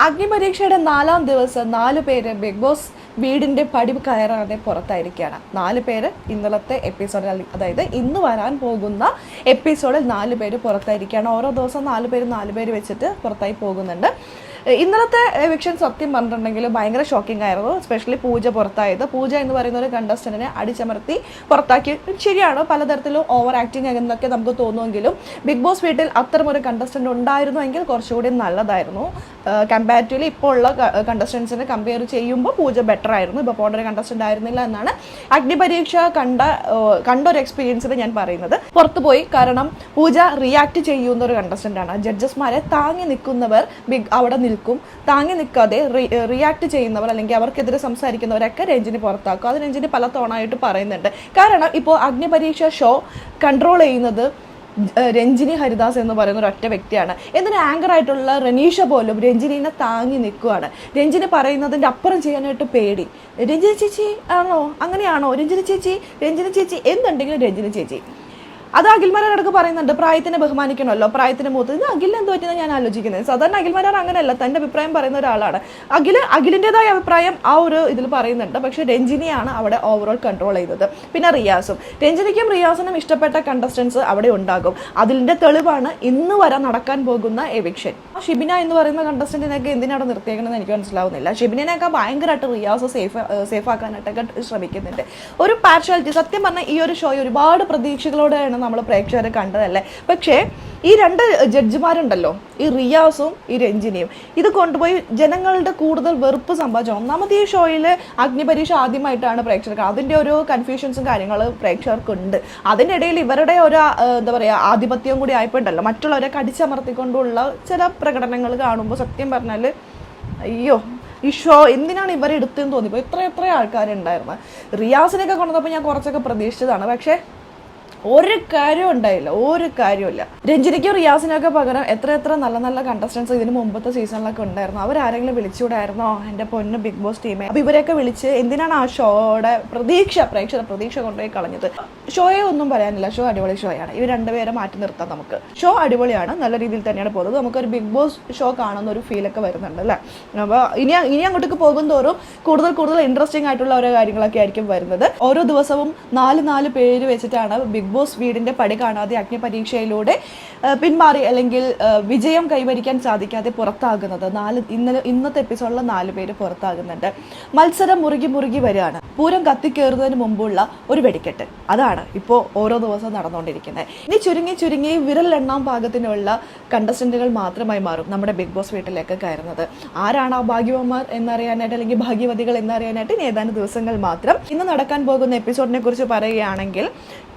അഗ്നിപരീക്ഷയുടെ 4ാം ദിവസം 4 പേര് big boss വീടിന്റെ പടി കയറാതെ പുറത്തായിരിക്കുകയാണ്. 4 പേര് ഇന്നലത്തെ എപ്പിസോഡിൽ, അതായത് ഇന്ന് വരാൻ പോകുന്ന എപ്പിസോഡിൽ 4 പേര് പുറത്തായിരിക്കുകയാണ്. ഓരോ ദിവസം 4 പേര് വെച്ചിട്ട് പുറത്തായി പോകുന്നുണ്ട്. ഇന്നലത്തെ എവിക്ഷൻ സത്യം പറഞ്ഞിട്ടുണ്ടെങ്കിൽ ഭയങ്കര ഷോക്കിംഗ് ആയിരുന്നു. എസ്പെഷ്യലി പൂജ പുറത്തായത്. പൂജ എന്ന് പറയുന്ന ഒരു കണ്ടസ്റ്റന്റിനെ അടിച്ചമർത്തി പുറത്താക്കി. ശരിയാണ്, പലതരത്തിലും ഓവർ ആക്ടിങ് എന്നൊക്കെ നമുക്ക് തോന്നുമെങ്കിലും ബിഗ് ബോസ് വീട്ടിൽ അത്തരം ഒരു കണ്ടസ്റ്റന്റ് ഉണ്ടായിരുന്നുവെങ്കിൽ കുറച്ചുകൂടി നല്ലതായിരുന്നു. കമ്പാരിറ്റീവ്ലി ഇപ്പോൾ ഉള്ള കണ്ടസ്റ്റൻസിനെ കമ്പയർ ചെയ്യുമ്പോൾ പൂജ ബെറ്റർ ആയിരുന്നു. ഇപ്പോൾ പോകേണ്ട ഒരു കണ്ടസ്റ്റന്റ് ആയിരുന്നില്ല എന്നാണ് അഗ്നിപരീക്ഷ കണ്ട ഒരു എക്സ്പീരിയൻസിൽ ഞാൻ പറയുന്നത്. പുറത്തുപോയി, കാരണം പൂജ റിയാക്ട് ചെയ്യുന്ന ഒരു കണ്ടസ്റ്റന്റ് ആണ്. ജഡ്ജസ്മാരെ താങ്ങി നിൽക്കുന്നവർ അവിടെ നിൽക്കും, താങ്ങി നിൽക്കാതെ റിയാക്ട് ചെയ്യുന്നവർ അല്ലെങ്കിൽ അവർക്കെതിരെ സംസാരിക്കുന്നവരൊക്കെ രഞ്ജിനി പുറത്താക്കും. അത് രഞ്ജിനി പല തവണയായിട്ട് പറയുന്നുണ്ട്. കാരണം ഇപ്പോൾ അഗ്നിപരീക്ഷ ഷോ കൺട്രോൾ ചെയ്യുന്നത് രഞ്ജിനി ഹരിദാസ് എന്ന് പറയുന്ന ഒരൊറ്റ വ്യക്തിയാണ്. എന്തിന് ആങ്കറായിട്ടുള്ള റനീഷ പോലും രഞ്ജിനിനെ താങ്ങി നിൽക്കുകയാണ്. രഞ്ജിനി പറയുന്നതിൻ്റെ അപ്പുറം ചെയ്യാനായിട്ട് പേടി. രഞ്ജിനി ചേച്ചി ആണോ, അങ്ങനെയാണോ, രഞ്ജിനി ചേച്ചി എന്നുണ്ടെങ്കിലും രഞ്ജിനി ചേച്ചി. അത് അഖിൽമാരാർക്ക് പറയുന്നുണ്ട്, പ്രായത്തിനെ ബഹുമാനിക്കണമല്ലോ, പ്രായത്തിന് മൂത്ത്. ഇത് അഖിലിന് എന്ത് പറ്റുന്ന ഞാൻ ആലോചിക്കുന്നത്. സാധാരണ അഖിൽമാരാർ അങ്ങനെയല്ല, തൻ്റെ അഭിപ്രായം പറയുന്ന ഒരാളാണ്. അഖിലിൻ്റെതായ അഭിപ്രായം ആ ഒരു ഇതിൽ പറയുന്നുണ്ട്. പക്ഷേ രഞ്ജിനിയാണ് അവിടെ ഓവറോൾ കൺട്രോൾ ചെയ്തത്. പിന്നെ റിയാസും, രഞ്ജിനിക്കും റിയാസിനും ഇഷ്ടപ്പെട്ട കണ്ടസ്റ്റൻസ് അവിടെ ഉണ്ടാകും. അതിൻ്റെ തെളിവാണ് ഇന്ന് വരെ നടക്കാൻ പോകുന്ന എവിക്ഷൻ. ഷിബിന എന്ന് പറയുന്ന കണ്ടസ്റ്റന്റിനൊക്കെ എന്തിനാണ് നിർത്തിയേക്കണമെന്ന് എനിക്ക് മനസ്സിലാവുന്നില്ല. ഷിബിനെയൊക്കെ ഭയങ്കരമായിട്ട് റിയാസ് സേഫ് ആക്കാനായിട്ടൊക്കെ ശ്രമിക്കുന്നുണ്ട്. ഒരു പാർഷ്യാലിറ്റി. സത്യം പറഞ്ഞാൽ ഈ ഒരു ഷോ ഒരുപാട് പ്രതീക്ഷകളോടെയാണ് നമ്മൾ പ്രേക്ഷകരെ കണ്ടതല്ലേ. പക്ഷേ ഈ 2 ജഡ്ജിമാരുണ്ടല്ലോ, ഈ റിയാസും ഈ രഞ്ജിനിയും, ഇത് കൊണ്ടുപോയി ജനങ്ങളുടെ കൂടുതൽ വെറുപ്പ് സമ്പാദിച്ചു. ഒന്നാമത് ഈ ഷോയിൽ അഗ്നിപരീക്ഷ ആദ്യമായിട്ടാണ് പ്രേക്ഷകർക്ക്, അതിൻ്റെ ഒരു കൺഫ്യൂഷൻസും കാര്യങ്ങൾ പ്രേക്ഷകർക്കുണ്ട്. അതിൻ്റെ ഇടയിൽ ഇവരുടെ ഒരു എന്താ പറയുക ആധിപത്യം കൂടി ആയപ്പോണ്ടല്ലോ, മറ്റുള്ളവരെ കടിച്ചമർത്തിക്കൊണ്ടുള്ള ചില പ്രകടനങ്ങൾ കാണുമ്പോൾ സത്യം പറഞ്ഞാൽ അയ്യോ, ഈ ഷോ എന്തിനാണ് ഇവരെ എടുത്തതെന്ന് തോന്നിപ്പോൾ. എത്ര ആൾക്കാരുണ്ടായിരുന്നു. റിയാസിനെയൊക്കെ കൊണ്ടുവന്നപ്പോൾ ഞാൻ കുറച്ചൊക്കെ പ്രതീക്ഷിച്ചതാണ്. പക്ഷേ ഒരു കാര്യം ഉണ്ടായില്ല, ഒരു കാര്യമില്ല. രഞ്ജിനിക്കും റിയാസിനൊക്കെ പകരം എത്ര നല്ല കണ്ടസ്റ്റൻസ് ഇതിന് മുമ്പത്തെ സീസണിലൊക്കെ ഉണ്ടായിരുന്നു. അവരാരെങ്കിലും വിളിച്ചുകൂടായിരുന്നോ എൻ്റെ പൊന്ന് ബിഗ് ബോസ് ടീമെ? അപ്പോൾ ഇവരെയൊക്കെ വിളിച്ച് എന്തിനാണ് ആ ഷോയുടെ പ്രേക്ഷക പ്രതീക്ഷ കൊണ്ടുപോയി കളഞ്ഞത്? ഷോയെ ഒന്നും പറയാനില്ല, ഷോ അടിപൊളി ഷോയാണ്. ഇവർ 2 പേരെ മാറ്റി നിർത്താം നമുക്ക്. ഷോ അടിപൊളിയാണ്, നല്ല രീതിയിൽ തന്നെയാണ് പോകുന്നത്. നമുക്കൊരു ബിഗ് ബോസ് ഷോ കാണുന്ന ഒരു ഫീലൊക്കെ വരുന്നുണ്ട് അല്ലേ. അപ്പോൾ ഇനി അങ്ങോട്ടേക്ക് പോകും തോറും കൂടുതൽ ഇൻട്രസ്റ്റിംഗ് ആയിട്ടുള്ള ഓരോ കാര്യങ്ങളൊക്കെ ആയിരിക്കും വരുന്നത്. ഓരോ ദിവസവും 4 പേര് വെച്ചിട്ടാണ് ബിഗ് ബോസ് വീടിന്റെ പടി കാണാതെ അഗ്നിപരീക്ഷയിലൂടെ പിന്മാറി അല്ലെങ്കിൽ വിജയം കൈവരിക്കാൻ സാധിക്കാതെ പുറത്താകുന്നത്. ഇന്നത്തെ എപ്പിസോഡിൽ 4 പേര് പുറത്താകുന്നുണ്ട്. മത്സരം മുറുകി വരികയാണ്. പൂരം കത്തിക്കേറുന്നതിന് മുമ്പുള്ള ഒരു വെടിക്കെട്ട്, അതാണ് ഇപ്പോൾ ഓരോ ദിവസവും നടന്നുകൊണ്ടിരിക്കുന്നത്. ഇനി ചുരുങ്ങി വിരലെണ്ണാൻ പാകത്തിനുള്ള കണ്ടസ്റ്റന്റുകൾ മാത്രമായി മാറും നമ്മുടെ ബിഗ് ബോസ് വീട്ടിലേക്ക് കയറുന്നത്. ആരാണ് ആ ഭാഗ്യവന്മാർ എന്നറിയാനായിട്ട് അല്ലെങ്കിൽ ഭാഗ്യവതികൾ എന്നറിയാനായിട്ട് ഇനി ഏതാനും ദിവസങ്ങൾ മാത്രം. ഇന്ന് നടക്കാൻ പോകുന്ന എപ്പിസോഡിനെ കുറിച്ച് പറയുകയാണെങ്കിൽ,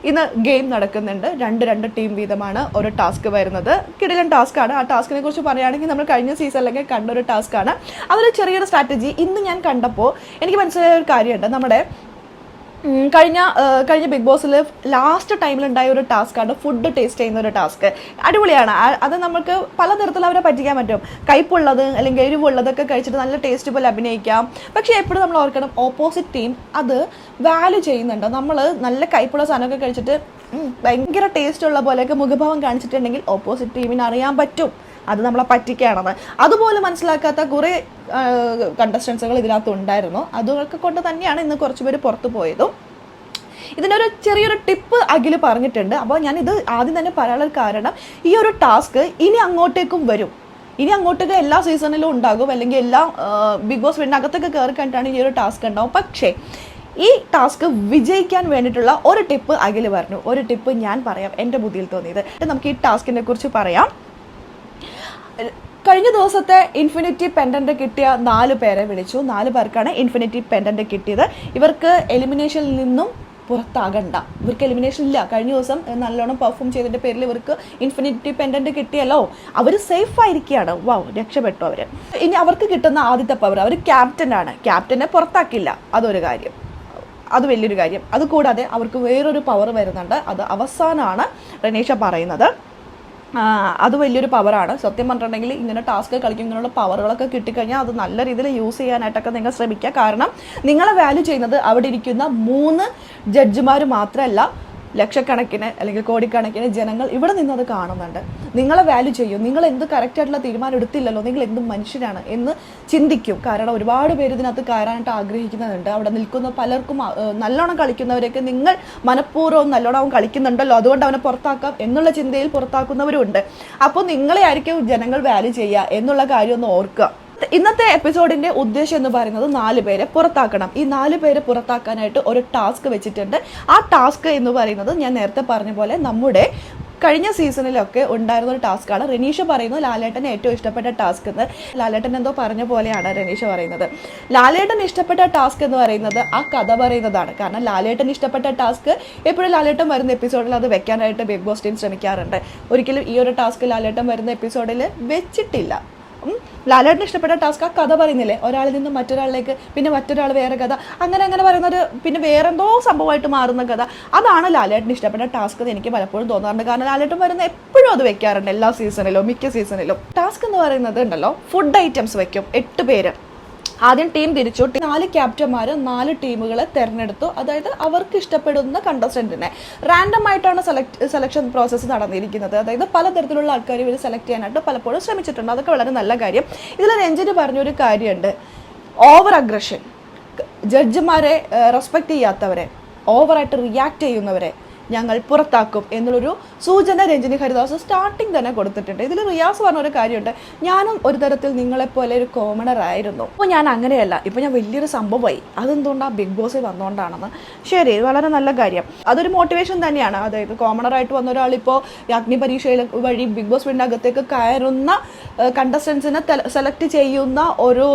ഇന്ന് ഗെയിം നടക്കുന്നുണ്ട്. 2 ടീം വീതമാണ് ഒരു ടാസ്ക് വരുന്നത്. കിടിലൻ ടാസ്ക്കാണ്. ആ ടാസ്കിനെ കുറിച്ച് പറയുകയാണെങ്കിൽ നമ്മൾ കഴിഞ്ഞ സീസണിലൊക്കെ കണ്ടൊരു ടാസ്ക്കാണ്. അതൊരു ചെറിയൊരു സ്ട്രാറ്റജി ഇന്ന് ഞാൻ കണ്ടപ്പോൾ എനിക്ക് മനസ്സിലായ ഒരു കാര്യമുണ്ട്. നമ്മുടെ കഴിഞ്ഞ ബിഗ് ബോസിൽ ലാസ്റ്റ് ടൈമിലുണ്ടായ ഒരു ടാസ്ക്കാണ് ഫുഡ് ടേസ്റ്റ് ചെയ്യുന്ന ഒരു ടാസ്ക്. അടിപൊളിയാണ്. അത് നമുക്ക് പലതരത്തിൽ അവരെ പറ്റിക്കാൻ പറ്റും. കയ്പുള്ളത് അല്ലെങ്കിൽ എരിവുള്ളതൊക്കെ കഴിച്ചിട്ട് നല്ല ടേസ്റ്റ് പോലെ അഭിനയിക്കാം. പക്ഷേ എപ്പോഴും നമ്മൾ ഓർക്കണം, ഓപ്പോസിറ്റ് ടീം അത് വാല്യൂ ചെയ്യുന്നുണ്ട്. നമ്മൾ നല്ല കയ്പുള്ള സാധനമൊക്കെ കഴിച്ചിട്ട് ഭയങ്കര ടേസ്റ്റ് ഉള്ള പോലെയൊക്കെ മുഖഭാവം കാണിച്ചിട്ടുണ്ടെങ്കിൽ ഓപ്പോസിറ്റ് ടീമിന് അറിയാൻ പറ്റും അത് നമ്മളെ പറ്റിക്കുകയാണെന്ന്. അതുപോലെ മനസ്സിലാക്കാത്ത കുറേ കണ്ടസ്റ്റൻസുകൾ ഇതിനകത്ത് ഉണ്ടായിരുന്നു. അതൊക്കെ കൊണ്ട് തന്നെയാണ് ഇന്ന് കുറച്ച് പേര് പുറത്തു പോയതും. ഇതിനൊരു ചെറിയൊരു ടിപ്പ് അഖിൽ പറഞ്ഞിട്ടുണ്ട്. അപ്പോൾ ഞാനിത് ആദ്യം തന്നെ പറയാനുള്ള കാരണം, ഈ ഒരു ടാസ്ക് ഇനി അങ്ങോട്ടേക്കും വരും. ഇനി അങ്ങോട്ടേക്ക് എല്ലാ സീസണിലും ഉണ്ടാകും, അല്ലെങ്കിൽ എല്ലാ ബിഗ് ബോസ് വീടിനകത്തൊക്കെ കയറി കണ്ടിട്ടാണ് ഈ ഒരു ടാസ്ക് ഉണ്ടാവും. പക്ഷേ ഈ ടാസ്ക് വിജയിക്കാൻ വേണ്ടിയിട്ടുള്ള ഒരു ടിപ്പ് അഖിൽ പറഞ്ഞു. ഒരു ടിപ്പ് ഞാൻ പറയാം, എൻ്റെ ബുദ്ധിയിൽ തോന്നിയത്. നമുക്ക് ഈ ടാസ്കിനെ കുറിച്ച് പറയാം. കഴിഞ്ഞ ദിവസത്തെ ഇൻഫിനിറ്റി പെൻഡന്റ് കിട്ടിയ 4 പേരെ വിളിച്ചു. 4 പേർക്കാണ് ഇൻഫിനിറ്റി പെൻഡന്റ് കിട്ടിയത്. ഇവർക്ക് എലിമിനേഷനിൽ നിന്നും പുറത്താകണ്ട, ഇവർക്ക് എലിമിനേഷൻ ഇല്ല. കഴിഞ്ഞ ദിവസം നല്ലോണം പെർഫോം ചെയ്തതിൻ്റെ പേരിൽ ഇവർക്ക് ഇൻഫിനിറ്റി പെൻഡന്റ് കിട്ടിയല്ലോ, അവർ സേഫ് ആയിരിക്കുകയാണ്. രക്ഷപ്പെട്ടു അവർ. ഇനി അവർക്ക് കിട്ടുന്ന ആദ്യത്തെ പവർ, അവർ ക്യാപ്റ്റനാണ്. ക്യാപ്റ്റനെ പുറത്താക്കില്ല, അതൊരു കാര്യം, അത് വലിയൊരു കാര്യം. അതുകൂടാതെ അവർക്ക് വേറൊരു പവർ വരുന്നുണ്ട്. അത് അവസാനമാണ് റനീഷ പറയുന്നത്. അത് വലിയൊരു പവറാണ്. സത്യം പറഞ്ഞിട്ടുണ്ടെങ്കിൽ ഇങ്ങനെ ടാസ്ക് കളിക്കും, ഇങ്ങനെയുള്ള പവറുകളൊക്കെ കിട്ടിക്കഴിഞ്ഞാൽ അത് നല്ല രീതിയിൽ യൂസ് ചെയ്യാനായിട്ടൊക്കെ നിങ്ങൾ ശ്രമിക്കുക. കാരണം നിങ്ങളെ വാല്യൂ ചെയ്യുന്നത് അവിടെ ഇരിക്കുന്ന 3 ജഡ്ജിമാർ മാത്രമല്ല, ലക്ഷക്കണക്കിന് അല്ലെങ്കിൽ കോടിക്കണക്കിന് ജനങ്ങൾ ഇവിടെ നിന്നത് കാണുന്നുണ്ട്. നിങ്ങളെ വാല്യൂ ചെയ്യും. നിങ്ങൾ എന്ത് കറക്റ്റായിട്ടുള്ള തീരുമാനം എടുത്തില്ലല്ലോ, നിങ്ങൾ എന്ത് മനുഷ്യരാണ് എന്ന് ചിന്തിക്കും. കാരണം ഒരുപാട് പേര് ഇതിനകത്ത് കയറാനായിട്ട് ആഗ്രഹിക്കുന്നുണ്ട്. അവിടെ നിൽക്കുന്ന പലർക്കും നല്ലോണം കളിക്കുന്നവരെയൊക്കെ നിങ്ങൾ മനഃപൂർവ്വം നല്ലോണം കളിക്കുന്നുണ്ടല്ലോ, അതുകൊണ്ട് അവനെ പുറത്താക്കാം എന്നുള്ള ചിന്തയിൽ പുറത്താക്കുന്നവരും ഉണ്ട്. അപ്പോൾ നിങ്ങളെ ആയിരിക്കും ജനങ്ങൾ വാല്യൂ ചെയ്യുക എന്നുള്ള കാര്യം ഒന്ന് ഓർക്കുക. ഇന്നത്തെ എപ്പിസോഡിന്റെ ഉദ്ദേശം എന്ന് പറയുന്നത് 4 പേരെ പുറത്താക്കണം. ഈ 4 പേരെ പുറത്താക്കാനായിട്ട് ഒരു ടാസ്ക് വെച്ചിട്ടുണ്ട്. ആ ടാസ്ക് എന്ന് പറയുന്നത് ഞാൻ നേരത്തെ പറഞ്ഞ പോലെ നമ്മുടെ കഴിഞ്ഞ സീസണിലൊക്കെ ഉണ്ടായിരുന്ന ഒരു ടാസ്ക്കാണ്. റെനീഷ പറയുന്നത് ലാലേട്ടന് ഏറ്റവും ഇഷ്ടപ്പെട്ട ടാസ്ക് എന്ന്. ലാലേട്ടൻ എന്തോ പറഞ്ഞ പോലെയാണ് റെനീഷ പറയുന്നത്. ലാലേട്ടൻ ഇഷ്ടപ്പെട്ട ടാസ്ക് എന്ന് പറയുന്നത് ആ കഥ പറയുന്നതാണ്. കാരണം ലാലേട്ടൻ ഇഷ്ടപ്പെട്ട ടാസ്ക് എപ്പോഴും ലാലേട്ടൻ വരുന്ന എപ്പിസോഡിൽ അത് വെക്കാനായിട്ട് ബിഗ് ബോസ് ടീം ശ്രമിക്കാറുണ്ട്. ഒരിക്കലും ഈ ഒരു ടാസ്ക് ലാലേട്ടൻ വരുന്ന എപ്പിസോഡിൽ വെച്ചിട്ടില്ല. ലാലേട്ടന് ഇഷ്ടപ്പെട്ട ടാസ്ക് ആ കഥ പറയുന്നില്ലേ, ഒരാളിൽ നിന്ന് മറ്റൊരാളിലേക്ക്, പിന്നെ മറ്റൊരാൾ വേറെ കഥ, അങ്ങനെ പറയുന്നൊരു പിന്നെ വേറെന്തോ സംഭവമായിട്ട് മാറുന്ന കഥ. അതാണ് ലാലേട്ടന് ഇഷ്ടപ്പെട്ട ടാസ്ക് എന്ന് എനിക്ക് പലപ്പോഴും തോന്നാറുണ്ട്. കാരണം ലാലേട്ടൻ വരുന്ന എപ്പോഴും അത് വെക്കാറുണ്ട്, എല്ലാ സീസണിലും മിക്ക സീസണിലും. ടാസ്ക് എന്ന് പറയുന്നത് ഉണ്ടല്ലോ, ഫുഡ് ഐറ്റംസ് വെക്കും 8 പേര്. ആദ്യം ടീം തിരിച്ചു. 4 ക്യാപ്റ്റന്മാർ 4 ടീമുകളെ തിരഞ്ഞെടുത്തു. അതായത് അവർക്ക് ഇഷ്ടപ്പെടുന്ന കണ്ടസ്റ്റന്റിനെ റാൻഡം ആയിട്ടാണ് സെലക്ഷൻ പ്രോസസ്സ് നടന്നിരിക്കുന്നത്. അതായത് പലതരത്തിലുള്ള ആൾക്കാർ ഇവർ സെലക്ട് ചെയ്യാനായിട്ട് പലപ്പോഴും ശ്രമിച്ചിട്ടുണ്ട്. അതൊക്കെ വളരെ നല്ല കാര്യം. ഇതിൽ രഞ്ജിന് പറഞ്ഞൊരു കാര്യമുണ്ട്, ഓവർ അഗ്രഷൻ, ജഡ്ജിമാരെ റെസ്പെക്ട് ചെയ്യാത്തവരെ, ഓവറായിട്ട് റിയാക്ട് ചെയ്യുന്നവരെ ഞങ്ങൾ പുറത്താക്കും എന്നുള്ളൊരു സൂചന രഞ്ജിനി ഹരിദാസ് സ്റ്റാർട്ടിങ് തന്നെ കൊടുത്തിട്ടുണ്ട്. ഇതിൽ റിയാസ് പറഞ്ഞൊരു കാര്യമുണ്ട്, ഞാനും ഒരു തരത്തിൽ നിങ്ങളെപ്പോലെ ഒരു കോമണർ ആയിരുന്നു, അപ്പോൾ ഞാൻ അങ്ങനെയല്ല, ഇപ്പോൾ ഞാൻ വലിയൊരു സംഭവമായി. അതെന്തുകൊണ്ടാണ് ബിഗ് ബോസിൽ വന്നുകൊണ്ടാണെന്ന്. ശരി, വളരെ നല്ല കാര്യം. അതൊരു മോട്ടിവേഷൻ തന്നെയാണ്. അതായത് കോമണറായിട്ട് വന്ന ഒരാളിപ്പോൾ അഗ്നി പരീക്ഷയിൽ വഴി ബിഗ് ബോസ് വീടിൻ്റെ അകത്തേക്ക് കയറുന്ന കണ്ടസ്റ്റൻസിനെ സെലക്ട് ചെയ്യുന്ന ഒരു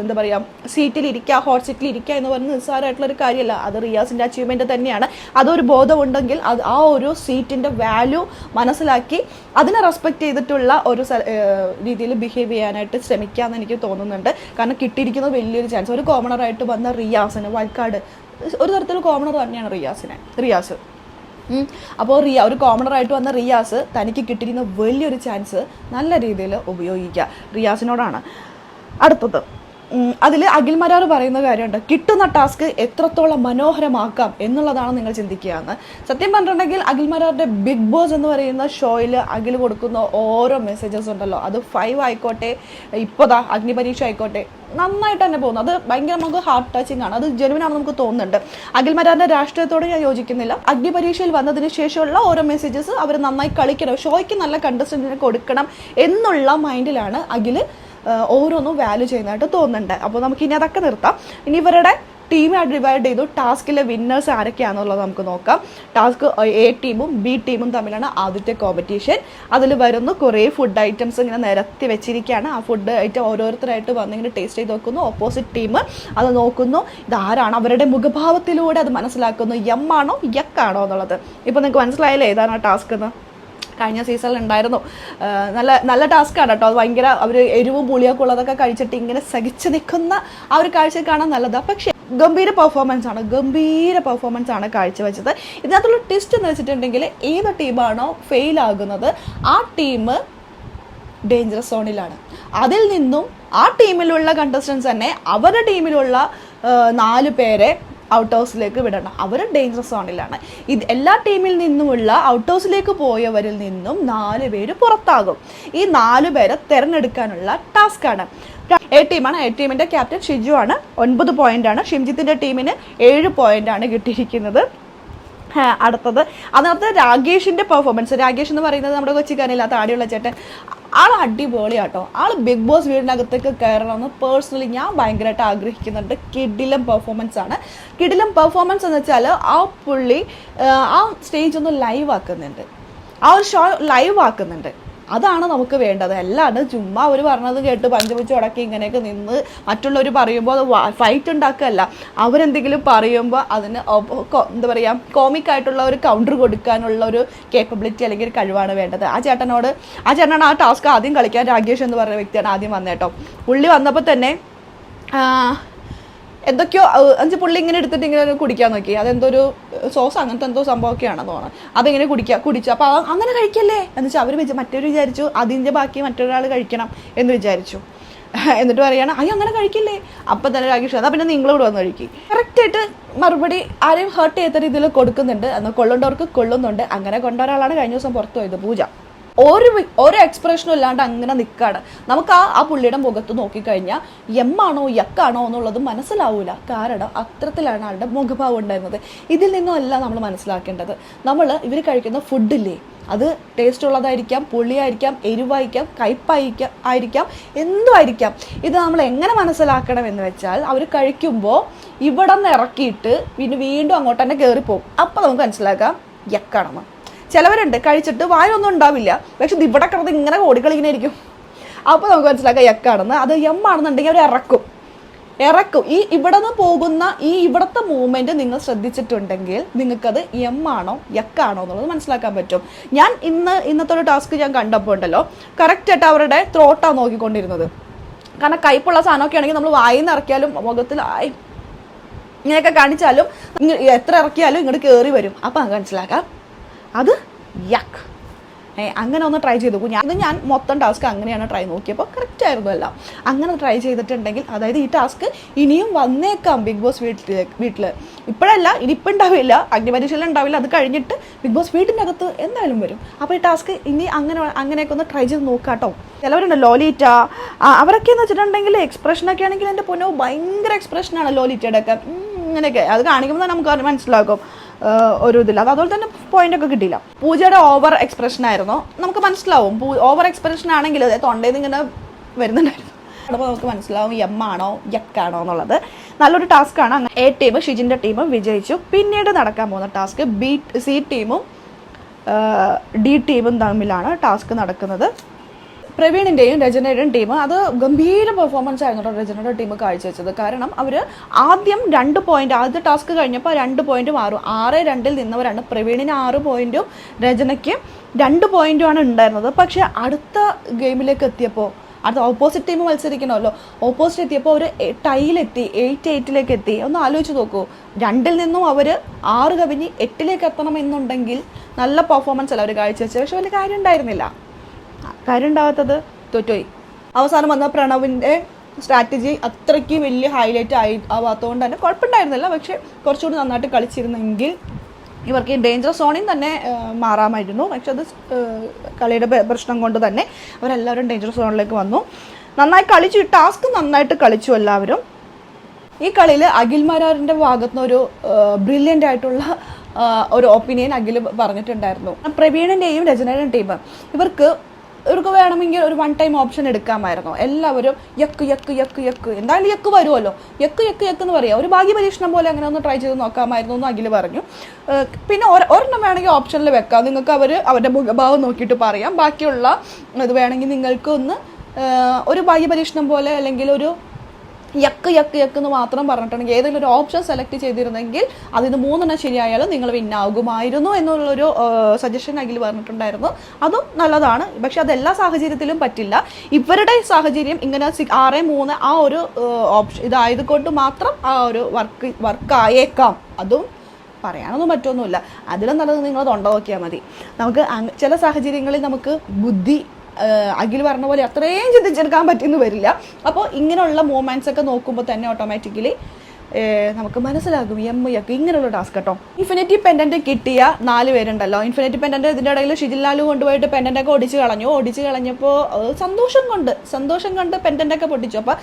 എന്താ പറയുക, സീറ്റിലിരിക്കുക, ഹോട്ട് സീറ്റിൽ ഇരിക്കുക എന്ന് പറയുന്നത് നിസ്സാരമായിട്ടുള്ളൊരു കാര്യമല്ല. അത് റിയാസിൻ്റെ അച്ചീവ്മെൻറ്റ് തന്നെയാണ്. അതൊരു ബോധമുണ്ട് െങ്കിൽ അത് ആ ഒരു സീറ്റിന്റെ വാല്യൂ മനസ്സിലാക്കി അതിനെ റെസ്പെക്ട് ചെയ്തിട്ടുള്ള ഒരു രീതിയിൽ ബിഹേവ് ചെയ്യാനായിട്ട് ശ്രമിക്കാമെന്ന് എനിക്ക് തോന്നുന്നുണ്ട്. കാരണം കിട്ടിയിരിക്കുന്നത് വലിയൊരു ചാൻസ്. ഒരു കോമണറായിട്ട് വന്ന റിയാസിന് വയൽക്കാട് ഒരു തരത്തിൽ കോമണർ തന്നെയാണ് റിയാസ്. അപ്പോൾ ഒരു കോമണറായിട്ട് വന്ന റിയാസ് തനിക്ക് കിട്ടിയിരിക്കുന്ന വലിയൊരു ചാൻസ് നല്ല രീതിയിൽ ഉപയോഗിക്കുക റിയാസിനോടാണ്. അടുത്തത് അതിൽ അഖിൽ മരാർ പറയുന്ന കാര്യമുണ്ട്, കിട്ടുന്ന ടാസ്ക് എത്രത്തോളം മനോഹരമാക്കാം എന്നുള്ളതാണ് നിങ്ങൾ ചിന്തിക്കുകയെന്ന്. സത്യം പറഞ്ഞിട്ടുണ്ടെങ്കിൽ അഖിൽ മരാറിൻ്റെ ബിഗ് ബോസ് എന്ന് പറയുന്ന ഷോയിൽ അഖിൽ കൊടുക്കുന്ന ഓരോ മെസ്സേജസ് ഉണ്ടല്ലോ, അത് 5 ആയിക്കോട്ടെ, ഇപ്പോഴാ അഗ്നിപരീക്ഷ ആയിക്കോട്ടെ, നന്നായിട്ട് തന്നെ പോകുന്നു. അത് ഭയങ്കര നമുക്ക് ഹാർട്ട് ടച്ചിങ് ആണ്. അത് ജെനുവിനാണെന്ന് നമുക്ക് തോന്നുന്നുണ്ട്. അഖിൽ മരാറിൻ്റെ രാഷ്ട്രീയത്തോട് ഞാൻ യോജിക്കുന്നില്ല. അഗ്നിപരീക്ഷയിൽ വന്നതിന് ശേഷമുള്ള ഓരോ മെസ്സേജസ് അവർ നന്നായി കളിക്കണം, ഷോയ്ക്ക് നല്ല കണ്ടസ്റ്റൻറ്റിനെ കൊടുക്കണം എന്നുള്ള മൈൻഡിലാണ് അഖിൽ ഓരോന്നും വാല്യൂ ചെയ്യുന്നതായിട്ട് തോന്നുന്നുണ്ട്. അപ്പോൾ നമുക്ക് ഇനി അതൊക്കെ നിർത്താം. ഇനി ഇവരുടെ ടീമെ ഡിവൈഡ് ചെയ്തു. ടാസ്കിലെ വിന്നേഴ്സ് ആരൊക്കെയാണെന്നുള്ളത് നമുക്ക് നോക്കാം. ടാസ്ക് എ ടീമും ബി ടീമും തമ്മിലാണ് ആദ്യത്തെ കോമ്പറ്റീഷൻ. അതിൽ വരുന്നു കുറേ ഫുഡ് ഐറ്റംസ് ഇങ്ങനെ നിരത്തി വെച്ചിരിക്കുകയാണ്. ആ ഫുഡ് ഐറ്റം ഓരോരുത്തരായിട്ട് വന്നിങ്ങനെ ടേസ്റ്റ് ചെയ്ത് നോക്കുന്നു. ഓപ്പോസിറ്റ് ടീം അത് നോക്കുന്നു, ഇതാരാണ്, അവരുടെ മുഖഭാവത്തിലൂടെ അത് മനസ്സിലാക്കുന്നു, എം ആണോ യക്കാണോ എന്നുള്ളത്. ഇപ്പോൾ നിങ്ങൾക്ക് മനസ്സിലായില്ലേ ഏതാണ് ആ ടാസ്ക് എന്ന്? കഴിഞ്ഞ സീസണിൽ ഉണ്ടായിരുന്നു. നല്ല ടാസ്ക്കാണ് കേട്ടോ. അത് ഭയങ്കര അവർ എരിവും പുളിയൊക്കെ ഉള്ളതൊക്കെ കഴിച്ചിട്ട് ഇങ്ങനെ സഹിച്ച് നിൽക്കുന്ന ആ ഒരു കാഴ്ച കാണാൻ നല്ലതാണ്. പക്ഷേ ഗംഭീര പെർഫോമൻസ് ആണ് കാഴ്ചവെച്ചത്. ഇതിനകത്തുള്ള ട്വിസ്റ്റ് എന്ന് വെച്ചിട്ടുണ്ടെങ്കിൽ ഏത് ടീമാണോ ഫെയിൽ ആകുന്നത് ആ ടീം ഡേഞ്ചറസ് സോണിലാണ്. അതിൽ നിന്നും ആ ടീമിലുള്ള കണ്ടസ്റ്റൻസ് തന്നെ അവരുടെ ടീമിലുള്ള 4 പേരെ ഔട്ട് ഹൗസിലേക്ക് വിടണം. അവർ ഡേഞ്ചറസ് സോണിലാണ്. എല്ലാ ടീമിൽ നിന്നുമുള്ള ഔട്ട് ഹൗസിലേക്ക് പോയവരിൽ നിന്നും 4 പേര് പുറത്താകും. ഈ 4 പേരെ തിരഞ്ഞെടുക്കാനുള്ള ടാസ്ക്കാണ്. എ ടീമാണ്. എ ടീമിൻ്റെ ക്യാപ്റ്റൻ ഷിജു ആണ്. 9 പോയിൻ്റാണ്. ഷിംജിത്തിൻ്റെ ടീമിന് 7 പോയിൻ്റാണ് കിട്ടിയിരിക്കുന്നത്. അടുത്തത് അതിനകത്ത് രാകേഷിൻ്റെ പെർഫോമൻസ്. രാകേഷ് എന്ന് പറയുന്നത് നമ്മുടെ കൊച്ചിക്കാനില്ലാത്ത ആടിയുള്ള ചേട്ടൻ. ആൾ അടിപൊളിയാട്ടോ. ആൾ ബിഗ് ബോസ് വീടിനകത്തേക്ക് കയറണമെന്ന് പേഴ്സണലി ഞാൻ ഭയങ്കരമായിട്ട് ആഗ്രഹിക്കുന്നുണ്ട്. കിടിലം പെർഫോമൻസ് ആണ്. കിടിലം പെർഫോമൻസ് എന്ന് വെച്ചാൽ ആ പുള്ളി ആ സ്റ്റേജ് ഒന്ന് ലൈവ് ആക്കുന്നുണ്ട്, ആ ഒരു ഷോ ലൈവ് ആക്കുന്നുണ്ട്. അതാണ് നമുക്ക് വേണ്ടത്. അല്ലാണ്ട് ചുമ്മാ അവർ പറഞ്ഞത് കേട്ട് പഞ്ചപിച്ച് ഉടക്കി ഇങ്ങനെയൊക്കെ നിന്ന് മറ്റുള്ളവർ പറയുമ്പോൾ അത് ഫൈറ്റ് ഉണ്ടാക്കുകയല്ല. അവരെന്തെങ്കിലും പറയുമ്പോൾ അതിന് എന്താ പറയുക, കോമിക്കായിട്ടുള്ള ഒരു കൗണ്ടർ കൊടുക്കാനുള്ള ഒരു കേപ്പബിലിറ്റി അല്ലെങ്കിൽ ഒരു കഴിവാണ് വേണ്ടത്. ആ ചേട്ടനാണ് ആ ടാസ്ക് ആദ്യം കളിക്കാൻ. രാകേഷ് എന്ന് പറയുന്ന വ്യക്തിയാണ് ആദ്യം വന്നേട്ടോ. പുള്ളി വന്നപ്പോൾ തന്നെ എന്തൊക്കെയോ പുള്ളി ഇങ്ങനെ എടുത്തിട്ട് ഇങ്ങനെ കുടിക്കാൻ നോക്കി. അതെന്തോ ഒരു സോസ് അങ്ങനത്തെ എന്തോ സംഭവമൊക്കെയാണെന്ന് തോന്നുന്നു. അതിങ്ങനെ കുടിച്ചു. അപ്പോൾ അങ്ങനെ കഴിക്കല്ലേ എന്ന് വെച്ചാൽ അവർ മറ്റൊരു വിചാരിച്ചു അതിൻ്റെ ബാക്കി മറ്റൊരാൾ കഴിക്കണം എന്ന് വിചാരിച്ചു. എന്നിട്ട് പറയുകയാണ് അയ്യോ അങ്ങനെ കഴിക്കില്ലേ, അപ്പം തന്നെ രാകേഷ് എന്നാൽ പിന്നെ നിങ്ങളിവിടെ വന്ന് കഴിക്കും. കറക്റ്റായിട്ട് മറുപടി ആരെയും ഹേർട്ട് ചെയ്യാത്ത രീതിയിൽ കൊടുക്കുന്നുണ്ട്. എന്നാൽ കൊള്ളേണ്ടവർക്ക് കൊള്ളുന്നുണ്ട്. അങ്ങനെ കൊണ്ട ഒരാളാണ് കഴിഞ്ഞ ദിവസം പുറത്തു പോയത്, പൂജ. ഒരു എക്സ്പ്രഷനും ഇല്ലാണ്ട് അങ്ങനെ നിൽക്കുകയാണ്. നമുക്ക് ആ പുള്ളിയുടെ മുഖത്ത് നോക്കിക്കഴിഞ്ഞാൽ എമ്മാണോ യക്കാണോ എന്നുള്ളത് മനസ്സിലാവൂല. കാരണം അത്തരത്തിലാണ് ആളുടെ മുഖഭാവം ഉണ്ടായിരുന്നത്. ഇതിൽ നിന്നുമല്ല നമ്മൾ മനസ്സിലാക്കേണ്ടത്. ഇവർ കഴിക്കുന്ന ഫുഡില്ലേ, അത് ടേസ്റ്റ് ഉള്ളതായിരിക്കാം, പുളിയായിരിക്കാം, എരിവായിരിക്കാം, കയ്പായിരിക്കാം, എന്തുമായിരിക്കാം. ഇത് നമ്മൾ എങ്ങനെ മനസ്സിലാക്കണം എന്ന് വെച്ചാൽ അവർ കഴിക്കുമ്പോൾ ഇവിടെ നിന്ന് ഇറക്കിയിട്ട് പിന്നെ വീണ്ടും അങ്ങോട്ട് തന്നെ കയറിപ്പോകും. അപ്പോൾ നമുക്ക് മനസ്സിലാക്കാം യക്കാണെന്ന്. ചിലവരുണ്ട് കഴിച്ചിട്ട് വായൊന്നും ഉണ്ടാവില്ല, പക്ഷെ ഇവിടെ കിടന്ന് ഇങ്ങനെ ഓടിക്കളിങ്ങനെ ഇരിക്കും. അപ്പോൾ നമുക്ക് മനസ്സിലാക്കാം യക്കാണെന്ന്. അത് എമ്മാണെന്നുണ്ടെങ്കിൽ അവർ ഇറക്കും. ഇവിടെ നിന്ന് പോകുന്ന ഇവിടുത്തെ മൂവ്മെന്റ് നിങ്ങൾ ശ്രദ്ധിച്ചിട്ടുണ്ടെങ്കിൽ നിങ്ങൾക്കത് എമ്മാണോ യക്കാണോ എന്നുള്ളത് മനസ്സിലാക്കാൻ പറ്റും. ഞാൻ ഇന്നത്തെ ഒരു ടാസ്ക് ഞാൻ കണ്ടപ്പോൾ ഉണ്ടല്ലോ, കറക്റ്റായിട്ട് അവരുടെ ത്രോട്ടാണ് നോക്കിക്കൊണ്ടിരുന്നത്. കാരണം കയ്പുള്ള സാധനമൊക്കെ ആണെങ്കിൽ നമ്മൾ വായിന്ന് ഇറക്കിയാലും മുഖത്തിൽ ഇങ്ങനെയൊക്കെ കാണിച്ചാലും എത്ര ഇറക്കിയാലും ഇങ്ങോട്ട് കയറി വരും. അപ്പം അത് മനസ്സിലാക്കാം അത് യക്ക്. അങ്ങനെ ഒന്ന് ട്രൈ ചെയ്ത് നോക്കൂ. ഞാൻ മൊത്തം ടാസ്ക് അങ്ങനെയാണ് ട്രൈ നോക്കിയപ്പോൾ കറക്റ്റ് ആയിരുന്നു എല്ലാം. അങ്ങനെ ട്രൈ ചെയ്തിട്ടുണ്ടെങ്കിൽ, അതായത് ഈ ടാസ്ക് ഇനിയും വന്നേക്കാം ബിഗ് ബോസ് വീട്ടിൽ. ഇപ്പോഴല്ല, ഇനിയിപ്പോൾ ഉണ്ടാവില്ല, അഗ്നിപരീക്ഷയിൽ ഉണ്ടാവില്ല, അത് കഴിഞ്ഞിട്ട് ബിഗ് ബോസ് വീട്ടിൻ്റെ അകത്ത് എന്തായാലും വരും. അപ്പോൾ ഈ ടാസ്ക് ഇനി അങ്ങനെയൊക്കെ ഒന്ന് ട്രൈ ചെയ്ത് നോക്കാം കേട്ടോ. ചിലവരുണ്ട് ലോലിറ്റ, അവരൊക്കെ എന്ന് വെച്ചിട്ടുണ്ടെങ്കിൽ എക്സ്പ്രഷനൊക്കെ ആണെങ്കിൽ എൻ്റെ പൊന്നോ ഭയങ്കര എക്സ്പ്രഷനാണ് ലോലിറ്റയുടെ ഒക്കെ. ഇങ്ങനെയൊക്കെ അത് കാണിക്കുമ്പോൾ നമുക്ക് മനസ്സിലാക്കും ഒരു ഇതില്ല. അതുപോലെ തന്നെ പോയിന്റ് ഒക്കെ കിട്ടിയില്ല. പൂജയുടെ ഓവർ എക്സ്പ്രഷൻ ആയിരുന്നു, നമുക്ക് മനസ്സിലാവും. ഓവർ എക്സ്പ്രഷൻ ആണെങ്കിൽ തൊണ്ടയിൽ നിന്ന് ഇങ്ങനെ വരുന്നുണ്ടായിരുന്നു. അപ്പോൾ നമുക്ക് മനസ്സിലാവും എമ്മാണോ യക്കാണോ എന്നുള്ളത്. നല്ലൊരു ടാസ്ക്കാണ്. എ ടീം, ഷിജിൻ്റെ ടീമും വിജയിച്ചു. പിന്നീട് നടക്കാൻ പോകുന്ന ടാസ്ക് സി ടീമും ഡി ടീമും തമ്മിലാണ് ടാസ്ക് നടക്കുന്നത്. പ്രവീണിൻ്റെയും രചനയുടെയും ടീം അത് ഗംഭീര പെർഫോമൻസ് ആയിരുന്നു രചനയുടെ ടീം കാഴ്ചവെച്ചത്. കാരണം അവർ ആദ്യം 2 പോയിന്റ്, ആദ്യത്തെ ടാസ്ക് കഴിഞ്ഞപ്പോൾ 2 പോയിന്റ് മാറും. 6-2 നിന്നവരാണ്. പ്രവീണിന് 6 പോയിന്റും രചനയ്ക്ക് 2 പോയിന്റുമാണ് ഉണ്ടായിരുന്നത്. പക്ഷെ അടുത്ത ഗെയിമിലേക്ക് എത്തിയപ്പോൾ, അടുത്ത ഓപ്പോസിറ്റ് ടീം മത്സരിക്കണമല്ലോ, ഓപ്പോസിറ്റ് എത്തിയപ്പോൾ അവർ ടൈയിലെത്തി, 8-8 എത്തി. ഒന്ന് ആലോചിച്ച് നോക്കൂ, 2 നിന്നും അവർ 6 കവിഞ്ഞ് 8 എത്തണമെന്നുണ്ടെങ്കിൽ നല്ല പെർഫോമൻസ് അല്ല അവർ കാഴ്ചവെച്ചത്. പക്ഷെ വലിയ കാര്യം ഉണ്ടായിരുന്നില്ല. കാര്യം ഉണ്ടാവാത്തത് തോറ്റുപോയി. അവസാനം വന്ന പ്രണവിൻ്റെ സ്ട്രാറ്റജി അത്രയ്ക്ക് വലിയ ഹൈലൈറ്റ് ആവാത്തതുകൊണ്ട് തന്നെ കുഴപ്പമുണ്ടായിരുന്നില്ല. പക്ഷെ കുറച്ചുകൂടി നന്നായിട്ട് കളിച്ചിരുന്നെങ്കിൽ ഇവർക്ക് ഈ ഡേഞ്ചർ സോണിൽ തന്നെ മാറാമായിരുന്നു. പക്ഷെ അത് കളിയുടെ പ്രശ്നം കൊണ്ട് തന്നെ അവരെല്ലാവരും ഡേഞ്ചർ സോണിലേക്ക് വന്നു. നന്നായി കളിച്ചു, ടാസ്ക് നന്നായിട്ട് കളിച്ചു എല്ലാവരും. ഈ കളിയിൽ അഖിൽ മാരാറിൻ്റെ ഭാഗത്തുനിന്നൊരു ബ്രില്യൻ്റ് ആയിട്ടുള്ള ഒരു ഒപ്പീനിയൻ അഖിൽ പറഞ്ഞിട്ടുണ്ടായിരുന്നു. പ്രവീണിൻ്റെയും രചനയുടെയും ടീം ഇവർക്ക് വേണമെങ്കിൽ ഒരു 1 ടൈം ഓപ്ഷൻ എടുക്കാമായിരുന്നു. എല്ലാവരും യക്ക് എന്തായാലും യക്ക് വരുമല്ലോ, യക്ക് എന്ന് പറയാം. ഒരു ഭാഗ്യ പരീക്ഷണം പോലെ അങ്ങനെ ഒന്ന് ട്രൈ ചെയ്ത് നോക്കാമായിരുന്നു എന്ന് അഖിൽ പറഞ്ഞു. പിന്നെ ഒരെണ്ണം വേണമെങ്കിൽ ഓപ്ഷനിൽ വെക്കാം. നിങ്ങൾക്ക് അവരുടെ മുഖഭാവം നോക്കിയിട്ട് പറയാം. ബാക്കിയുള്ള ഇത് വേണമെങ്കിൽ നിങ്ങൾക്ക് ഒന്ന് ഒരു ഭാഗ്യ പരീക്ഷണം പോലെ അല്ലെങ്കിൽ ഒരു യക്ക് എന്ന് മാത്രം പറഞ്ഞിട്ടുണ്ടെങ്കിൽ ഏതെങ്കിലും ഒരു ഓപ്ഷൻ സെലക്ട് ചെയ്തിരുന്നെങ്കിൽ അതിന് 3 ശരിയായാലും നിങ്ങൾ വിന്നാകുമായിരുന്നു എന്നുള്ളൊരു സജഷൻ അഖിൽ പറഞ്ഞിട്ടുണ്ടായിരുന്നു. അതും നല്ലതാണ്. പക്ഷെ അതെല്ലാ സാഹചര്യത്തിലും പറ്റില്ല. ഇവരുടെ സാഹചര്യം ഇങ്ങനെ 6-3 ആ ഒരു ഓപ്ഷൻ ഇതായതുകൊണ്ട് മാത്രം ആ ഒരു വർക്ക് ആയേക്കാം. അതും പറയാനൊന്നും പറ്റുമൊന്നുമില്ല. അതിലും നല്ലത് നിങ്ങൾ തൊണ്ട നോക്കിയാൽ മതി. നമുക്ക് ചില സാഹചര്യങ്ങളിൽ നമുക്ക് ബുദ്ധി അഖിൽ പറഞ്ഞ പോലെ അത്രയും ചിന്തിച്ചെടുക്കാൻ പറ്റിയെന്ന് വരില്ല. അപ്പോൾ ഇങ്ങനെയുള്ള മൂവ്മെൻറ്റ്സ് ഒക്കെ നോക്കുമ്പോൾ തന്നെ ഓട്ടോമാറ്റിക്കലി നമുക്ക് മനസ്സിലാകും യക്ക് ഇങ്ങനെയുള്ള ടാസ്ക് കേട്ടോ. ഇൻഫിനിറ്റി പെൻഡൻറ്റ് കിട്ടിയ 4 പേരുണ്ടല്ലോ. ഇൻഫിനിറ്റി പെൻഡൻറ്റ് ഇതിൻ്റെ ഇടയിൽ ഷിജിൻലാൽ കൊണ്ടുപോയിട്ട് പെൻഡൻ്റൊക്കെ ഒടിച്ച് കളഞ്ഞപ്പോൾ സന്തോഷം കൊണ്ട് പെൻഡൻ്റൊക്കെ പൊട്ടിച്ചു. അപ്പോൾ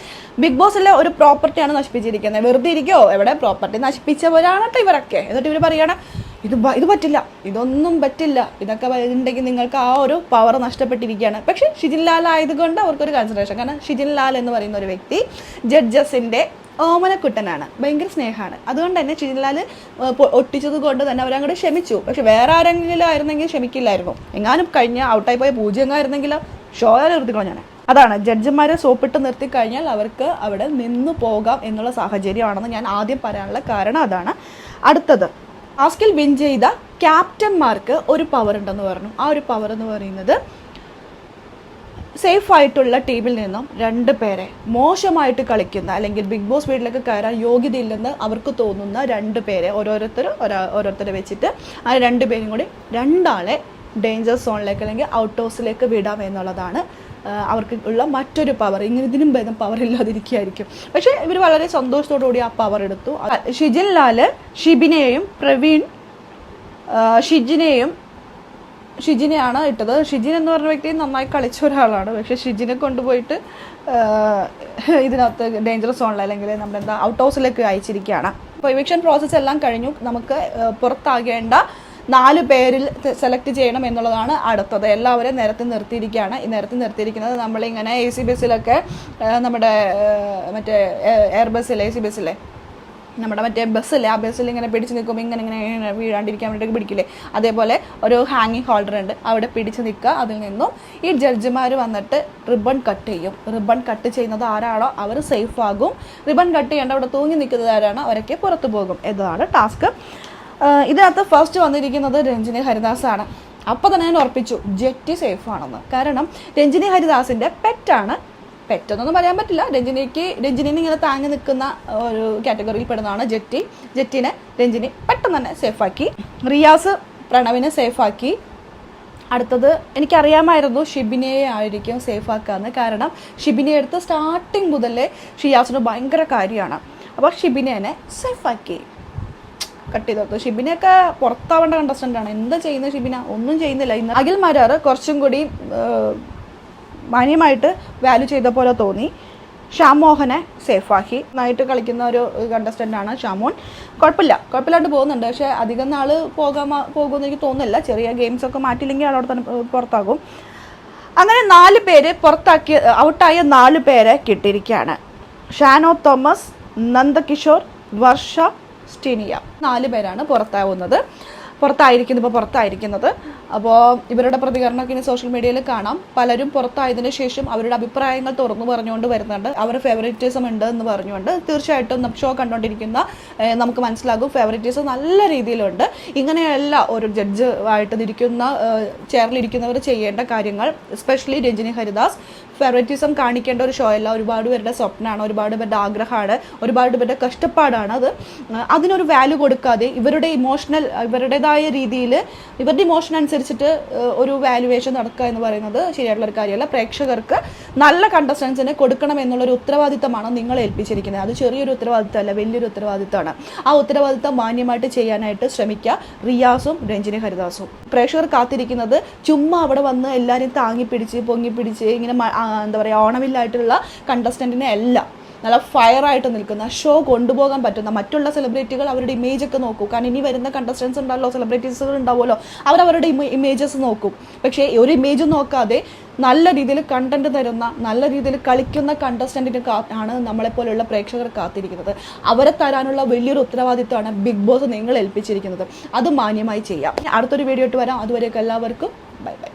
ബിഗ് ബോസിലെ ഒരു പ്രോപ്പർട്ടിയാണ് നശിപ്പിച്ചിരിക്കുന്നത്. വെറുതെ ഇരിക്കോ, എവിടെ പ്രോപ്പർട്ടി നശിപ്പിച്ചവരാണ് കേട്ടോ ഇവരൊക്കെ. എന്നിട്ട് ഇവർ പറയണം ഇത് പറ്റില്ല, ഇതൊന്നും പറ്റില്ല, ഇതൊക്കെ ഉണ്ടെങ്കിൽ നിങ്ങൾക്ക് ആ ഒരു പവർ നഷ്ടപ്പെട്ടിരിക്കുകയാണ്. പക്ഷേ ഷിജിൻലാൽ ആയതുകൊണ്ട് അവർക്കൊരു കൺസിഡറേഷൻ. കാരണം ഷിജിൻലാൽ എന്ന് പറയുന്ന ഒരു വ്യക്തി ജഡ്ജസിൻ്റെ ഓമനക്കുട്ടനാണ്, ഭയങ്കര സ്നേഹമാണ്. അതുകൊണ്ട് തന്നെ ഷിജിൻലാൽ ഒട്ടിച്ചത് കൊണ്ട് തന്നെ അവരങ്ങോട്ട് ക്ഷമിച്ചു. പക്ഷെ വേറെ ആരെങ്കിലും ആയിരുന്നെങ്കിൽ ക്ഷമിക്കില്ലായിരുന്നു. എങ്ങാനും ഔട്ടായി പോയ പൂജ്യങ്ങായിരുന്നെങ്കിൽ ഷോ നിർത്തിക്കളഞ്ഞാണ്. അതാണ്, ജഡ്ജിമാരെ സോപ്പിട്ട് നിർത്തിക്കഴിഞ്ഞാൽ അവർക്ക് അവിടെ നിന്ന് പോകാം എന്നുള്ള സാഹചര്യമാണെന്ന് ഞാൻ ആദ്യം പറയാനുള്ള കാരണം അതാണ്. അടുത്തത്, ടാസ്കിൽ വിൻ ചെയ്ത ക്യാപ്റ്റന്മാർക്ക് ഒരു പവർ ഉണ്ടെന്ന് പറഞ്ഞു. ആ ഒരു പവർ എന്ന് പറയുന്നത് സേഫ് ആയിട്ടുള്ള ടീമിൽ നിന്നും 2 പേരെ, മോശമായിട്ട് കളിക്കുന്ന അല്ലെങ്കിൽ ബിഗ് ബോസ് വീട്ടിലേക്ക് കയറാൻ യോഗ്യതയില്ലെന്ന് അവർക്ക് തോന്നുന്ന 2 പേരെ ഓരോരുത്തരെ വെച്ചിട്ട് ആ 2 പേരും കൂടി 2 ആളെ ഡേഞ്ചർ സോണിലേക്ക് അല്ലെങ്കിൽ ഔട്ട് ഹൗസിലേക്ക് വിടാം എന്നുള്ളതാണ് അവർക്ക് ഉള്ള മറ്റൊരു പവർ. ഇങ്ങനെ ഇതിനും ഭേദം പവർ ഇല്ലാതിരിക്കുകയായിരിക്കും. പക്ഷേ ഇവർ വളരെ സന്തോഷത്തോടുകൂടി ആ പവർ എടുത്തു. ഷിജിൻ ലാല് ഷിബിനെയും പ്രവീൺ ഷിജിനെയാണ് ഇട്ടത്. ഷിജിൻ എന്ന് പറഞ്ഞ വ്യക്തി നന്നായി കളിച്ച ഒരാളാണ്. പക്ഷേ ഷിജിനെ കൊണ്ടുപോയിട്ട് ഇതിനകത്ത് ഡേഞ്ചറസ് സോണിൽ അല്ലെങ്കിൽ നമ്മുടെ ഔട്ട് ഹൗസിലേക്ക് അയച്ചിരിക്കുകയാണ്. അപ്പോൾ ഇവിക്ഷൻ പ്രോസസ്സ് എല്ലാം കഴിഞ്ഞു. നമുക്ക് പുറത്താകേണ്ട 4 പേരിൽ സെലക്ട് ചെയ്യണം എന്നുള്ളതാണ് അടുത്തത്. എല്ലാവരെയും നിരത്തി നിർത്തിയിരിക്കുകയാണ്. ഈ നിരത്തി നിർത്തിയിരിക്കുന്നത് നമ്മളിങ്ങനെ AC ബസ്സിലൊക്കെ നമ്മുടെ മറ്റേ എയർ ബസ്സിലെ AC ബസ്സിലെ നമ്മുടെ മറ്റേ ബസ്സില്ലേ, ആ ബസ്സിൽ ഇങ്ങനെ പിടിച്ച് നിൽക്കുമ്പോൾ ഇങ്ങനെ വീഴാണ്ടിരിക്കാൻ വേണ്ടിയിട്ട് പിടിക്കില്ലേ, അതേപോലെ ഒരു ഹാങ്ങിങ് ഹോൾഡർ ഉണ്ട്, അവിടെ പിടിച്ച് നിൽക്കുക. അതിൽ നിന്നും ഈ ജഡ്ജിമാർ വന്നിട്ട് റിബൺ കട്ട് ചെയ്യും. റിബൺ കട്ട് ചെയ്യുന്നത് ആരാണോ അവർ സേഫ് ആകും. റിബൺ കട്ട് ചെയ്യേണ്ട അവിടെ തൂങ്ങി നിൽക്കുന്നത് ആരാണോ അവരൊക്കെ പുറത്തു പോകും. ഇതാണ് ടാസ്ക്. ഇതിനകത്ത് ഫസ്റ്റ് വന്നിരിക്കുന്നത് രഞ്ജിനി ഹരിദാസ് ആണ്. അപ്പോൾ തന്നെ ഞാൻ ഉറപ്പിച്ചു ജെറ്റി സേഫ് ആണെന്ന്. കാരണം രഞ്ജിനി ഹരിദാസിൻ്റെ പെറ്റാണ്. പെറ്റെന്നൊന്നും പറയാൻ പറ്റില്ല. രഞ്ജിനിനെ ഇങ്ങനെ താങ്ങി നിൽക്കുന്ന ഒരു കാറ്റഗറിയിൽ പെടുന്നതാണ് ജെറ്റി. ജെറ്റിനെ രഞ്ജിനി പെട്ടെന്ന് തന്നെ സേഫാക്കി. റിയാസ് പ്രണവിനെ സേഫാക്കി. അടുത്തത് എനിക്കറിയാമായിരുന്നു ഷിബിനയെ ആയിരിക്കും സേഫാക്കാന്ന്. കാരണം ഷിബിനെ എടുത്ത് സ്റ്റാർട്ടിങ് മുതലേ ഷിയാസിന് ഭയങ്കര കാര്യമാണ്. അപ്പോൾ ഷിബിനെ സേഫാക്കി, കട്ട് ചെയ്തു. ഷിബിനെയൊക്കെ പുറത്താവേണ്ട കണ്ടസ്റ്റൻ്റാണ്. എന്താ ചെയ്യുന്നത് ഷിബിന? ഒന്നും ചെയ്യുന്നില്ല. ഇന്ന് അഖിൽ മാരാർ കുറച്ചും കൂടി മാന്യമായിട്ട് വാല്യൂ ചെയ്ത പോലെ തോന്നി. ഷാം മോഹനെ സേഫാക്കി. നന്നായിട്ട് കളിക്കുന്ന ഒരു കണ്ടസ്റ്റൻ്റാണ് ഷാമോൻ. കുഴപ്പമില്ലാണ്ട് പോകുന്നുണ്ട്. പക്ഷേ അധികം നാൾ പോകുമെന്ന് എനിക്ക് തോന്നുന്നില്ല. ചെറിയ ഗെയിംസൊക്കെ മാറ്റിയില്ലെങ്കിൽ ആളോട് തന്നെ പുറത്താകും. അങ്ങനെ 4 പേര് ഔട്ടായ 4 പേരെ കിട്ടിയിരിക്കുകയാണ്. ഷാനോ തോമസ്, നന്ദകിഷോർ, വർഷ, സ്റ്റിനിയ. 4 പേരാണ് പുറത്തായിരിക്കുന്നത്. അപ്പോൾ ഇവരുടെ പ്രതികരണമൊക്കെ ഇനി സോഷ്യൽ മീഡിയയിൽ കാണാം. പലരും പുറത്തായതിനു ശേഷം അവരുടെ അഭിപ്രായങ്ങൾ തുറന്നു പറഞ്ഞുകൊണ്ട് വരുന്നുണ്ട്. അവർ ഫേവറിറ്റിസം ഉണ്ട് എന്ന് പറഞ്ഞുകൊണ്ട്. തീർച്ചയായിട്ടും ഷോ കണ്ടുകൊണ്ടിരിക്കുന്ന നമുക്ക് മനസ്സിലാകും ഫേവറിറ്റിസം നല്ല രീതിയിലുണ്ട്. ഇങ്ങനെയല്ല ഒരു ജഡ്ജ് ആയിട്ട് ചെയറിലിരിക്കുന്നവർ ചെയ്യേണ്ട കാര്യങ്ങൾ. എസ്പെഷ്യലി രഞ്ജിനി ഹരിദാസ് ഫേവറിറ്റിസം കാണിക്കേണ്ട ഒരു ഷോ അല്ല. ഒരുപാട് പേരുടെ സ്വപ്നമാണ്, ഒരുപാട് പേരുടെ ആഗ്രഹമാണ്, ഒരുപാട് പേരുടെ കഷ്ടപ്പാടാണ് അത്. അതിനൊരു വാല്യൂ കൊടുക്കാതെ ഇവരുടേതായ രീതിയിൽ ഇവരുടെ ഇമോഷൻ അനുസരിച്ചിട്ട് ഒരു വാല്യുവേഷൻ നടക്കുക എന്ന് പറയുന്നത് ശരിയായിട്ടുള്ളൊരു കാര്യമല്ല. പ്രേക്ഷകർക്ക് നല്ല കണ്ടസ്റ്റൻസിനെ കൊടുക്കണം എന്നുള്ളൊരു ഉത്തരവാദിത്തമാണ് നിങ്ങൾ ഏൽപ്പിച്ചിരിക്കുന്നത്. അത് ചെറിയൊരു ഉത്തരവാദിത്തമല്ല, വലിയൊരു ഉത്തരവാദിത്തമാണ്. ആ ഉത്തരവാദിത്തം മാന്യമായിട്ട് ചെയ്യാനായിട്ട് ശ്രമിക്കുക റിയാസും രഞ്ജിനി ഹരിദാസും. പ്രേക്ഷകർ കാത്തിരിക്കുന്നത് ചുമ്മാ അവിടെ വന്ന് എല്ലാവരെയും പൊങ്ങിപ്പിടിച്ച് ഇങ്ങനെ എന്താ പറയുക ഓണമില്ലായിട്ടുള്ള കണ്ടസ്റ്റൻറ്റിനെ അല്ല. നല്ല ഫയറായിട്ട് നിൽക്കുന്ന ഷോ കൊണ്ടുപോകാൻ പറ്റുന്ന മറ്റുള്ള സെലിബ്രിറ്റികൾ അവരുടെ ഇമേജൊക്കെ നോക്കൂ. കാരണം ഇനി വരുന്ന കണ്ടസ്റ്റൻസ് ഉണ്ടല്ലോ, സെലിബ്രിറ്റീസുകൾ ഉണ്ടാവുമല്ലോ, അവരവരുടെ ഇമേജസ് നോക്കും. പക്ഷേ ഒരു ഇമേജും നോക്കാതെ നല്ല രീതിയിൽ കണ്ടന്റ് തരുന്ന, നല്ല രീതിയിൽ കളിക്കുന്ന കണ്ടസ്റ്റൻറ്റിന് ആണ് നമ്മളെപ്പോലെയുള്ള പ്രേക്ഷകർ കാത്തിരിക്കുന്നത്. അവരെ തരാനുള്ള വലിയൊരു ഉത്തരവാദിത്തമാണ് ബിഗ് ബോസ് നിങ്ങൾ ഏൽപ്പിച്ചിരിക്കുന്നത്. അത് മാന്യമായി ചെയ്യാം. അടുത്തൊരു വീഡിയോ ഇട്ട് വരാം. അതുവരെയൊക്കെ എല്ലാവർക്കും ബൈ ബൈ.